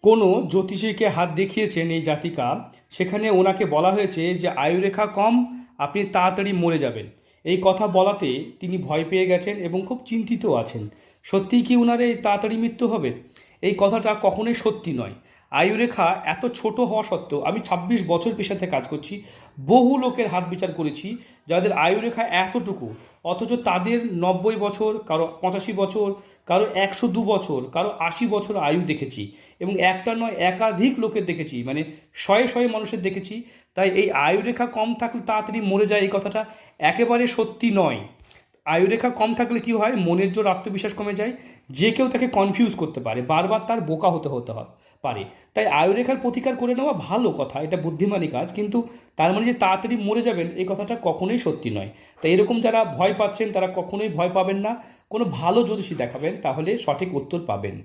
কোনো জ্যোতিষীকে হাত দেখিয়েছেন এই জাতিকা, সেখানে ওনাকে বলা হয়েছে যে আয়ুরেখা কম, আপনি তাড়াতাড়ি মরে যাবেন। এই কথা বলাতে তিনি ভয় পেয়ে গেছেন এবং খুব চিন্তিত আছেন। সত্যিই কি ওনার এই তাড়াতাড়ি মৃত্যু হবে? এই কথাটা কখনোই সত্যি নয়। আয়ুরেখা এত ছোট হওয়া সত্ত্বেও, আমি ২৬ বছর পেশাতে কাজ করছি, বহু লোকের হাত বিচার করেছি যাদের আয়ুরেখা এতটুকু, অথচ তাদের ৯০ বছর, কারো ৮৫ বছর, কারো ১০২ বছর, কারো ৮০ বছর আয়ু দেখেছি। এবং একটা নয়, একাধিক লোকের দেখেছি, মানে শয়ে শয়ে মানুষের দেখেছি। তাই এই আয়ুরেখা কম থাকলে তাড়াতাড়ি মরে যায় এই কথাটা একেবারে সত্যি নয়। আয়ুরেখা কম থাকলে কি হয়, মনের জোর, আত্মবিশ্বাস কমে যায়। যে কেউ তাকে কনফিউজ করতে পারে, বারবার তার বোকা হতে হতে হয় পারে। তাই আয়ুরেখার প্রতিকার করে নেওয়া ভালো কথা, এটা বুদ্ধিমানী কাজ, কিন্তু তার মানে যে তাড়াতাড়ি মরে যাবেন এই কথাটা কখনোই সত্যি নয়। তাই এরকম যারা ভয় পাচ্ছেন তারা কখনোই ভয় পাবেন না, কোনো ভালো জ্যোতিষী দেখাবেন, তাহলে সঠিক উত্তর পাবেন।